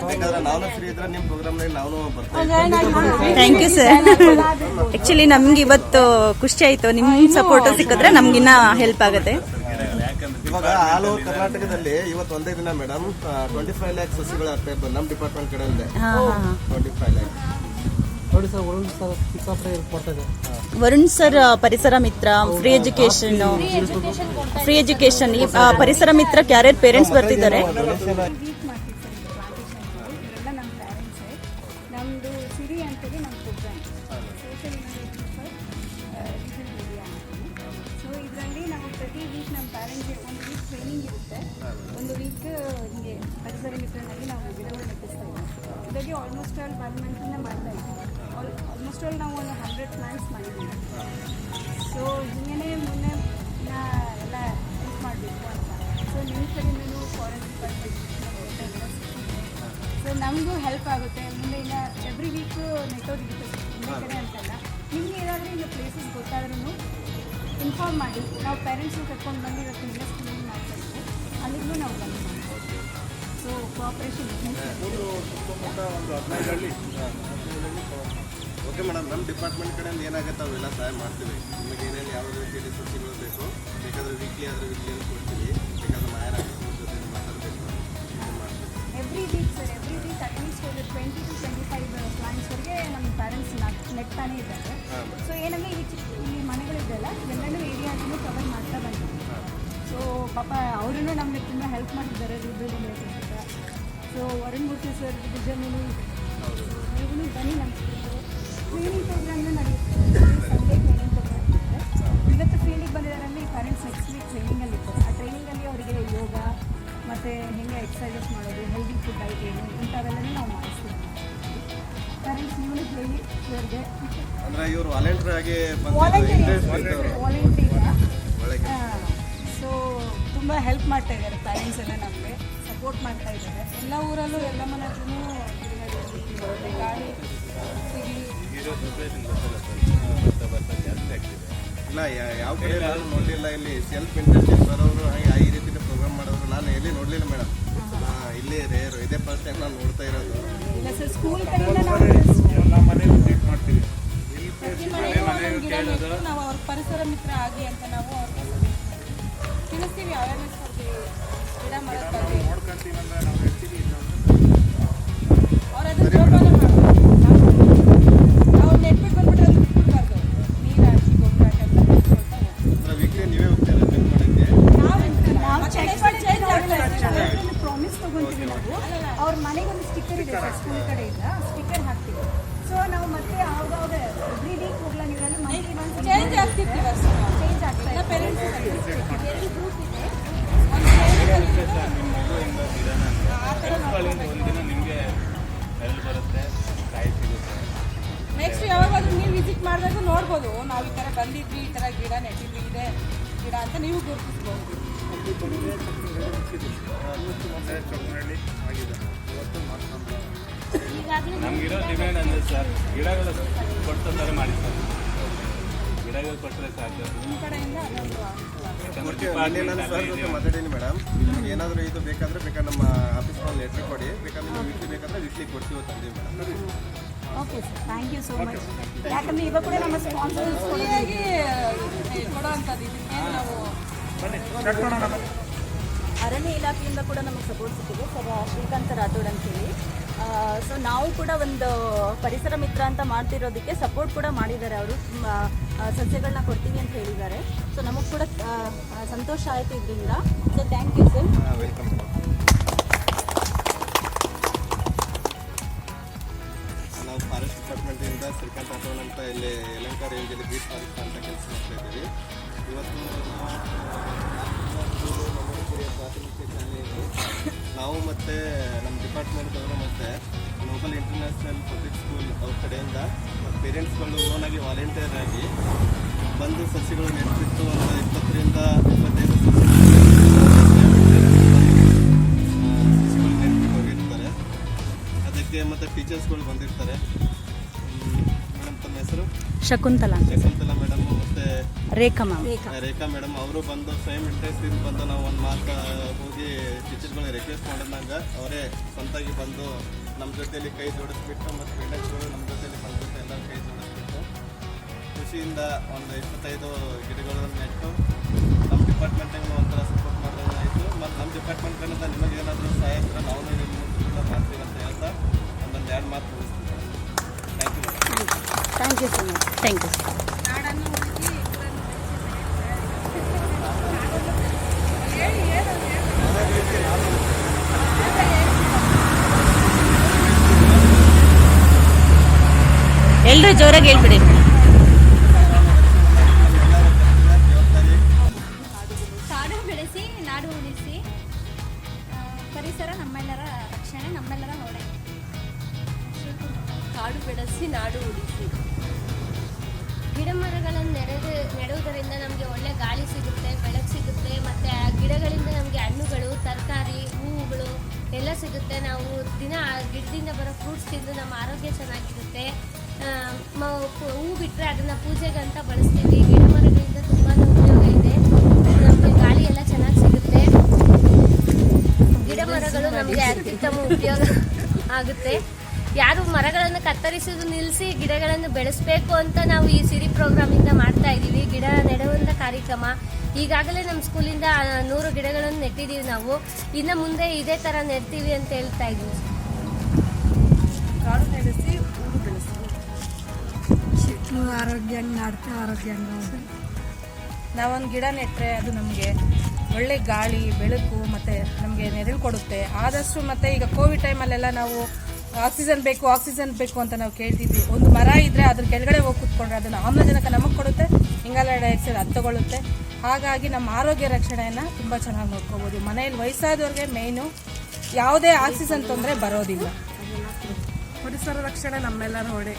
ಬೇಕಾದ್ರೆ ನಾವು ಫ್ರೀ ಇದ್ರೆ ನಿಮ್ಮ ಪ್ರೋಗ್ರಾಮ್ನಲ್ಲಿ ನಾವು ಬರ್ತೀವಿ. Thank you sir. ಆ್ಯಕ್ಚುಲಿ ನಮ್ಗೆ ಇವತ್ತು ಖುಷಿ ಆಯಿತು, ನಿಮ್ಮ ಸಪೋರ್ಟ್ ಸಿಕ್ಕಿದ್ರೆ ನಮ್ಗಿನ್ನ ಹೆಲ್ಪ್ ಆಗುತ್ತೆ. ಇವಾಗ ಆಲ್ ಓವರ್ ಕರ್ನಾಟಕದಲ್ಲಿ ಇವತ್ತು ಒಂದೇ ದಿನ ಮೇಡಮ್ 25 ಲ್ಯಾಕ್ ಸಸಿಗಳು ಆಗ್ತಾ ಇರ್ಬೋದು ನಮ್ಮ ಡಿಪಾರ್ಟ್ಮೆಂಟ್ ಕಡೆಯಿಂದ. 25 ಲ್ಯಾಕ್ ನೋಡಿ ಸರ್, ವರುಣ್ ಸರ್ ಸಿಕ್ಕಾಪಟ್ಟೆ ಕೊಟ್ಟಿದೆ. ವರುಣ್ ಸರ್ ಪರಿಸರ ಮಿತ್ರ, ಫ್ರೀ ಎಜುಕೇಶನ್ ಈ ಪರಿಸರ ಮಿತ್ರಕ್ಕೆ ಯಾರ್ಯಾರು ಪೇರೆಂಟ್ಸ್ ಬರ್ತಿದ್ದಾರೆ. ನಮ್ಮದು ಸಿರಿ ಅಂತೇಳಿ ನಮ್ಮ ಪ್ರೋಗ್ರಾಮ್ ಸೋಷಿಯಲ್ ಸೊ ಇದರಲ್ಲಿ ನಾವು ಪ್ರತಿ ವೀಕ್ ನಮ್ಮ ಪ್ಯಾರೆಂಟ್ಸ್ಗೆ ಒಂದು ವೀಕ್ ಟ್ರೈನಿಂಗ್ ಇರುತ್ತೆ, ಒಂದು ವೀಕ್ ಹಿಂಗೆ ಪರಿಸರ ಮಿತ್ರನಲ್ಲಿ ನಾವು ಗಿಡಗಳು ನೆಟ್ಟಿಸ್ತಾ ಇದ್ದೀವಿ. ಇದರಲ್ಲಿ ಆಲ್ಮೋಸ್ಟ್ ಆಲ್ 1 ಮಂತಿಂದ ಮಾಡ್ತಾ ಇದ್ದೀವಿ. ಆಲ್ಮೋಸ್ಟ್ ಆಲ್ ನಾವು ಒಂದು 100 ಪ್ಲಾಂಟ್ಸ್ ಮಾಡಿದ್ದೀವಿ. ಸೊ ಹಿಂಗೇ ಮೊನ್ನೆ ಎಲ್ಲ ಹೆಲ್ಪ್ ಮಾಡಬೇಕು ಅಂತ. ಸೊ ನಿಮ್ಮ ಕಡೆಯಿಂದಲೂ ಫಾರೆಸ್ಟ್ ಡಿಪಾರ್ಟ್ಮೆಂಟ್ ಸೊ ನಮಗೂ ಹೆಲ್ಪ್ ಆಗುತ್ತೆ. ಮುಂದೆ ಇನ್ನು ಎವ್ರಿ ವೀಕು ನೆಟ್ಟೋದಿರುತ್ತೆ ನಿಮ್ಮ ಕಡೆ ಅಂತಲ್ಲ. ನಿಮಗೆ ಏನಾದರೂ ಈಗ ಪ್ಲೇಸಸ್ ಗೊತ್ತಾದ್ರೂ ಇನ್ಫಾರ್ಮ್ ಮಾಡಿ, ನಾವು ಪೇರೆಂಟ್ಸ್ನ ಕರ್ಕೊಂಡು ಬಂದು ಇವತ್ತು ಇನ್ವೆಸ್ಟ್ಮೆಂಟ್ ಮಾಡ್ತಾ ಇದ್ದೀವಿ, ಅಲ್ಲಿಗೂ ನಾವು ಬಂದು ಮಾಡ್ತೀವಿ. ಸೊ ಕೋಆಪ್ರೇಷನ್ ಓಕೆ ಮೇಡಮ್, ನಮ್ಮ ಡಿಪಾರ್ಟ್ಮೆಂಟ್ ಕಡೆಯಿಂದ ಏನಾಗುತ್ತೆ ಅವೆಲ್ಲ ಸಹಾಯ ಮಾಡ್ತೀವಿ. ನಿಮಗೆ ಏನೇನು ಯಾವ ರೀತಿಯಲ್ಲಿ ಸಸಿಗಳು ಬೇಕು ಬೇಕಾದರೆ ವೀಕ್ಲಿ ಆದರೆ ವೀಕ್ಲಿಯಲ್ಲಿ ಕೊಡ್ತೀವಿ, ಬೇಕಾದ್ರೆ ಮಾಯರ ಜೊತೆ ಮಾತಾಡಬೇಕು every week sir, every week at least ಒಂದು 20 to 25 ಪ್ಲಾಂಟ್ಸ್ವರೆಗೆ ನಮ್ಮ ಪ್ಯಾರೆಂಟ್ಸ್ ನೆಟ್ತಾನೇ ಇದ್ದಾರೆ. ಸೊ ಏನಂದರೆ ಇಲ್ಲಿ ಮನೆಗಳಿದೆಯಲ್ಲ ಎಲ್ಲನೂ ಏರಿಯಾಗೂ ಕವರ್ ಮಾಡ್ತಾ ಬಂದಿದ್ದೀವಿ. ಸೊ ಪಾಪ ಅವರೂ ನಮಗೆ ತುಂಬ ಹೆಲ್ಪ್ ಮಾಡಿದ್ದಾರೆ ರೀಬಿಲ್ಡಿಂಗ್ ಅಂತ. ಸೊ ವರುಣ್ ಮೂರ್ತಿ ಸರ್ ವಿಜಯಮೂಲು ನೀವು ಬನ್ನಿ, ನಮ್ಮ ಟ್ರೈನಿಂಗ್ ಪ್ರೋಗ್ರಾಮ್ನ ನಡೆಯುತ್ತೆ. ಸಂಡೇ ಟ್ರೈನಿಂಗ್ ಪ್ರೋಗ್ರಾಮ್ ಇರುತ್ತೆ. ಇವತ್ತು ಫೀಲ್ಡಿಗೆ ಬಂದಿದ್ದಾರೆ ಅಂದರೆ ಈ ಪ್ಯಾರೆಂಟ್ಸ್ ನೆಕ್ಸ್ಟ್ ವೀಕ್ ಟ್ರೈನಿಂಗಲ್ಲಿ ಇರ್ತಾರೆ. ಆ ಟ್ರೈನಿಂಗಲ್ಲಿ ಅವರಿಗೆ ಯೋಗ ಮತ್ತು ಹೆಂಗೆ ಎಕ್ಸಸೈಸಸ್ ಮಾಡೋದು, ಹೆಲ್ದಿ ಫುಡ್ ಡೈಟ್ ಏನು ಇಂಥವೆಲ್ಲನೇ ನಾವು ಮಾಡಿಸ್ತೀವಿ. ಪ್ಯಾರೆಂಟ್ಸ್ ನೀವು ಹೇಳಿ ಇವ್ರಿಗೆ ಅಂದರೆ ಇವರು ವಾಲಂಟಿಯರ್ ಆಗಿ ಸೊ ತುಂಬ ಹೆಲ್ಪ್ ಮಾಡ್ತಾ ಇದ್ದಾರೆ. ಪ್ಯಾರೆಂಟ್ಸ್ ಎಲ್ಲ ನಮಗೆ ಸಪೋರ್ಟ್ ಮಾಡ್ತಾ ಇದ್ದಾರೆ. ಎಲ್ಲ ಊರಲ್ಲೂ ಎಲ್ಲ ಮನೆ ಹತ್ರನೂ ಗಾಳಿ ಸಿಗಲಿ ಇಲ್ಲ ಯಾವ ಕಡೆ ನಾನು ನೋಡಲಿಲ್ಲ. ಇಲ್ಲಿ ಸೆಲ್ಫ್ ಇಂಟ್ರೆಸ್ಟ್ ಬರೋರು ಹಾಗೆ ಈ ರೀತಿ ಪ್ರೋಗ್ರಾಮ್ ಮಾಡೋರು ನಾನು ಎಲ್ಲಿ ನೋಡಲಿಲ್ಲ ಮೇಡಮ್. ಇಲ್ಲಿ ರೇರು ಇದೇ ಫಸ್ಟ್ ಟೈಮ್ ನಾನು ನೋಡ್ತಾ ಇರೋದು. ಇಲ್ಲ ಸರ್, ಸ್ಕೂಲ್ ಕಡೆಯಿಂದ ನಾವು ಎಲ್ಲ ಮನೆಗೂ ಮೀಟ್ ಮಾಡ್ತೀವಿ. ಪ್ರತಿ ಮನೆಗೂ ಒಂದೊಂದು ಗಿಡ ನೆಟ್ಟು ನಾವು ಅವ್ರ ಪರಿಸರ ಮಿತ್ರ ಆಗಿ ಅಂತ ನಾವು ಅವ್ರಿಗೆ ತಿಳಿಸ್ತೀವಿ. ಅವೇರ್ನೆಸ್ ಕೊಡ್ತೀವಿ ಗಿಡ ಮರದ ಬಗ್ಗೆ. ನೋಡ್ಕೊಂತೀವಿ ಅಂದರೆ ನಾವು ಹೇಳ್ತೀವಿ. ಅವ್ರು ಅದನ್ನು ಜೋಪಾನ ಮಾಡಬೇಕು. ನಾವು ನೆಟ್ಬಿಟ್ಟು ಬಂದ್ಬಿಟ್ರೆ ಅದು ಬಿಟ್ಬಿಡ್ಬಾರ್ದು. ನೀರು ಹಾಕಿ ಗೊಬ್ಬರ ಹಾಕಿ ಅಂದರೆ ವೀಕ್ಲಿ ನೀವೇ ಹೋಗ್ತೀರಾ ಚೆಕ್ ಮಾಡೋಕ್ಕೆ? ನಾವು ಪ್ರಾಮಿಸ್ ತೊಗೊತೀವಿ. ನಾವು ಅವ್ರ ಮನೆಗೊಂದು ಸ್ಟಿಕ್ಕರ್ ಇದೆ ಸರ್, ಸ್ಕೂಲ್ ಕಡೆಯಿಂದ ಸ್ಟಿಕ್ಕರ್ ಹಾಕ್ತೀವಿ. ಸೊ ನಾವು ಮತ್ತೆ ಆವಾಗ ಎವ್ರಿ ವೀಕ್ ಹೋಗ್ಲಾ ನೀರಲ್ಲಿ ಮಂತ್ಲಿ ಮಂತ್ ಚೇಂಜ್ ಆಗ್ತಿರ್ತೀವಿ. ಚೇಂಜ್ ಆಗ್ತಾ ಪೇರೆಂಟ್ಸ್ 2 ಗ್ರೂಪ್ ಇದೆ. ನೆಕ್ಸ್ಟ್ ಯಾವಾಗಾದ್ರೂ ನೀವು ವಿಸಿಟ್ ಮಾಡಿದಾಗ ನೋಡ್ಬೋದು, ನಾವು ಈ ಥರ ಬಂದಿದ್ವಿ, ಈ ಥರ ಗಿಡ ನೆಟ್ಟಿದ್ವಿ, ಇದೆ ಗಿಡ ಅಂತ ನೀವು ಗುರುತಿಸ್ಬೋದು. ನಮಗಿರೋ ಡಿಮ್ಯಾಂಡ್ ಅಂದರೆ ಸರ್ ಗಿಡಗಳು ಕೊಡ್ತಾರೆ ಮಾಡಿ ಸರ್, ಗಿಡಗಳು ಕೊಟ್ಟರೆ ಸಾಕು. ನಿಮ್ಮ ಕಡೆಯಿಂದ ನಾನು ಸರ್ ಜೊತೆ ಮಾತಾಡೀನಿ ಮೇಡಮ್. ನಿಮ್ಗೆ ಏನಾದರೂ ಇದು ಬೇಕಾದರೆ ನಮ್ಮ ಆಫೀಸ್ನಲ್ಲಿ ಲೆಟ್ರ್ ಕೊಡಿ, ಬೇಕಾದ್ರೆ ನೀವು ವೀಕ್ಲಿ ಬೇಕಾದರೆ ವೀಕ್ಲಿ ಕೊಡ್ತೀವಿ ತಂದೀವಿ madam. Okay sir, thank you so much. ಯಾಕಂದರೆ ಇವಾಗ ಕೂಡ ನಮ್ಮ ಸ್ಪಾನ್ಸರ್ಸ್ ಕೊಡೋ ಅಂಥದ್ದು ಇದಕ್ಕೆ ನಾವು ಅರಣ್ಯ ಇಲಾಖೆಯಿಂದ ಕೂಡ ನಮಗೆ ಸಪೋರ್ಟ್ ಸಿಕ್ಕಿದೆ ಸರ್, ಶ್ರೀಕಾಂತ್ ರಾಥೋಡ್ ಅಂತೇಳಿ. ಸೊ ನಾವು ಕೂಡ ಒಂದು ಪರಿಸರ ಮಿತ್ರ ಅಂತ ಮಾಡ್ತಿರೋದಕ್ಕೆ ಸಪೋರ್ಟ್ ಕೂಡ ಮಾಡಿದ್ದಾರೆ. ಅವರು ಸಸ್ಯಗಳನ್ನ ಕೊಡ್ತೀವಿ ಅಂತ ಹೇಳಿದ್ದಾರೆ. ಸೊ ನಮಗೆ ಕೂಡ ಸಂತೋಷ ಆಯಿತು ಇದರಿಂದ. So thank you sir. Welcome. ನಾವು ಫಾರೆಸ್ಟ್ ಡಿಪಾರ್ಟ್ಮೆಂಟಿಂದ ಶ್ರೀಕಾಂತ್ ರಾಥೋಡ್ ಅಂತ ಇಲ್ಲಿ ಯಲಹಂಕ ರೇಂಜಲ್ಲಿ ಬೀಚ್ ಫಾರೆಸ್ಟ್ ಅಂತ ಕೆಲಸ ಮಾಡ್ತಾ ಇದ್ದೀವಿ. ಇವತ್ತು ಪ್ರಾಥಮಿಕ ಶಾಲೆಯಲ್ಲಿ ನಾವು ಮತ್ತು ನಮ್ಮ ಡಿಪಾರ್ಟ್ಮೆಂಟ್ದವರು ಮತ್ತು ಗ್ಲೋಬಲ್ ಇಂಟರ್ನ್ಯಾಷನಲ್ ಪಬ್ಲಿಕ್ ಸ್ಕೂಲ್ ಅವ್ರ ಕಡೆಯಿಂದ ಪೇರೆಂಟ್ಸ್ಗಳು ಓನಾಗಿ ವಾಲಂಟಿಯರ್ ಆಗಿ ಬಂದು ಸಸಿಗಳು ನೆಟ್ಬಿಟ್ಟು ಒಂದು 20 ರಿಂದ 25 ಸಸಿಗಳು ನೆಟ್ಬಿಟ್ಟು ಹೋಗಿರ್ತಾರೆ. ಅದಕ್ಕೆ ಮತ್ತು ಟೀಚರ್ಸ್ಗಳು ಬಂದಿರ್ತಾರೆ. ಮೇಡಮ್ ತಮ್ಮ ಹೆಸರು? ಶಕುಂತಲಾ ಅಂತ. ಶಕುಂತಲಾ ಮೇಡಮ್ ಮತ್ತು ರೇಖಾ ಮ್ಯಾಮ್. ರೇಖಾ ಮೇಡಮ್ ಅವರು ಬಂದು ಸ್ವಯಂ ಇಂಟ್ರೆಸ್ಟಿಂದ ಬಂದು ನಾವು ಒಂದು ಮಾತು ಹೋಗಿ ಟೀಚರ್ಗಳಿಗೆ ರಿಕ್ವೆಸ್ಟ್ ಮಾಡಿದಾಗ ಅವರೇ ಸ್ವಂತಾಗಿ ಬಂದು ನಮ್ಮ ಜೊತೆಯಲ್ಲಿ ಕೈ ಜೋಡಿಸ್ಬಿಟ್ಟು ಮತ್ತು ಪೇರೆಂಟ್ಸ್ಗಳು ನಮ್ಮ ಜೊತೆಯಲ್ಲಿ ಬಂದ್ಬಿಟ್ಟು ಎಲ್ಲ ಕೈ ಜೋಡಿಸ್ಬಿಟ್ಟು ಖುಷಿಯಿಂದ ಒಂದು 25 ಗಿಡಗಳನ್ನು ನೆಟ್ಟು ನಮ್ಮ ಡಿಪಾರ್ಟ್ಮೆಂಟಿಗೆ ಒಂಥರ ಸಪೋರ್ಟ್ ಮಾಡಿದಂಗೆ ಆಯಿತು. ಮತ್ತು ನಮ್ಮ ಡಿಪಾರ್ಟ್ಮೆಂಟ್ ಕಡೆಯಿಂದ ನಿಮಗೆ ಏನಾದರೂ ಸಹಾಯ ಇದ್ದರೆ ನಾವು ನಿಮ್ಮ ಕೂಡ ಮಾಡ್ತೀವಿ ಅಂತ ಹೇಳ್ತಾ ಒಂದೊಂದು 2 ಮಾತು ಮುಗಿಸ್ತೀವಿ. Thank you madam. Thank you so much. Thank you sir. ನಾಡನ್ನು ಉಳಿಸಿ ಎಲ್ಲರೂ ಜೋರಾಗಿ ಹೇಳ್ಬಿಡಿ. ಕಾಡು ಬೆಳೆಸಿ ನಾಡು ಉಳಿಸಿ, ಪರಿಸರ ನಮ್ಮೆಲ್ಲರ ರಕ್ಷಣೆ ನಮ್ಮೆಲ್ಲರ ಹೊಣೆ. ಕಾಡು ಬೆಳೆಸಿ ನಾಡು ಉಳಿಸಿ. ಗಿಡ ಮರಗಳನ್ನು ನೆಡುವುದರಿಂದ ನಮಗೆ ಒಳ್ಳೆ ಗಾಳಿ ಸಿಗುತ್ತೆ, ಬೆಳಕು ಸಿಗುತ್ತೆ, ಮತ್ತು ಆ ಗಿಡಗಳಿಂದ ನಮಗೆ ಹಣ್ಣುಗಳು, ತರಕಾರಿ, ಹೂವುಗಳು ಎಲ್ಲ ಸಿಗುತ್ತೆ. ನಾವು ದಿನ ಆ ಗಿಡದಿಂದ ಬರೋ ಫ್ರೂಟ್ಸ್ ತಿಂದು ನಮ್ಮ ಆರೋಗ್ಯ ಚೆನ್ನಾಗಿರುತ್ತೆ. ಹೂ ಬಿಟ್ಟರೆ ಅದನ್ನು ಪೂಜೆಗೆ ಅಂತ ಬಳಸ್ತೀವಿ. ಗಿಡ ಮರಗಳಿಂದ ತುಂಬಾ ಉಪಯೋಗ ಇದೆ. ನಮಗೆ ಗಾಳಿ ಎಲ್ಲ ಚೆನ್ನಾಗಿ ಸಿಗುತ್ತೆ. ಗಿಡ ಮರಗಳು ನಮಗೆ ಅತ್ಯುತ್ತಮ ಉಪಯೋಗ ಆಗುತ್ತೆ. ಯಾರು ಮರಗಳನ್ನು ಕತ್ತರಿಸೋದು ನಿಲ್ಲಿಸಿ ಗಿಡಗಳನ್ನು ಬೆಳೆಸಬೇಕು ಅಂತ ನಾವು ಈ ಸಿರಿ ಪ್ರೋಗ್ರಾಮಿಂದ ಮಾಡ್ತಾ ಇದ್ದೀವಿ. ಗಿಡ ನೆಡುವಂಥ ಕಾರ್ಯಕ್ರಮ ಈಗಾಗಲೇ ನಮ್ಮ ಸ್ಕೂಲಿಂದ 100 ಗಿಡಗಳನ್ನು ನೆಟ್ಟಿದ್ದೀವಿ. ನಾವು ಇನ್ನು ಮುಂದೆ ಇದೇ ಥರ ನೆಡ್ತೀವಿ ಅಂತ ಹೇಳ್ತಾ ಇದ್ದೀವಿ. ಕಾಡು ನೆಡೆಸಿ ಊರು ಬೆಳೆಸಿ ಆರೋಗ್ಯಂಗೆ ನಾಡ್ತಾ ಆರೋಗ್ಯಂಗ. ನಾವೊಂದು ಗಿಡ ನೆಟ್ಟರೆ ಅದು ನಮಗೆ ಒಳ್ಳೆ ಗಾಳಿ, ಬೆಳಕು ಮತ್ತು ನಮಗೆ ನೆರಳು ಕೊಡುತ್ತೆ. ಆದಷ್ಟು ಮತ್ತು ಈಗ ಕೋವಿಡ್ ಟೈಮಲ್ಲೆಲ್ಲ ನಾವು ಆಕ್ಸಿಜನ್ ಬೇಕು ಅಂತ ನಾವು ಕೇಳ್ತಿದ್ವಿ. ಒಂದು ಮರ ಇದ್ದರೆ ಅದ್ರ ಕೆಳಗಡೆ ಹೋಗಿ ಕೂತ್ಕೊಂಡ್ರೆ ಅದನ್ನು ಆಮ್ಲಜನಕ ನಮಗೆ ಕೊಡುತ್ತೆ, ಇಂಗಾಲ ಡೈಆಕ್ಸೈಡ್ ಅದು ತಗೊಳ್ಳುತ್ತೆ. ಹಾಗಾಗಿ ನಮ್ಮ ಆರೋಗ್ಯ ರಕ್ಷಣೆಯನ್ನು ತುಂಬ ಚೆನ್ನಾಗಿ ನೋಡ್ಕೋಬೋದು. ಮನೆಯಲ್ಲಿ ವಯಸ್ಸಾದವ್ರಿಗೆ ಮೇಯ್ನು ಯಾವುದೇ ಆಕ್ಸಿಜನ್ ತೊಂದರೆ ಬರೋದಿಲ್ಲ. ಪರಿಸರ ರಕ್ಷಣೆ ನಮ್ಮೆಲ್ಲರ ಹೊಣೆ.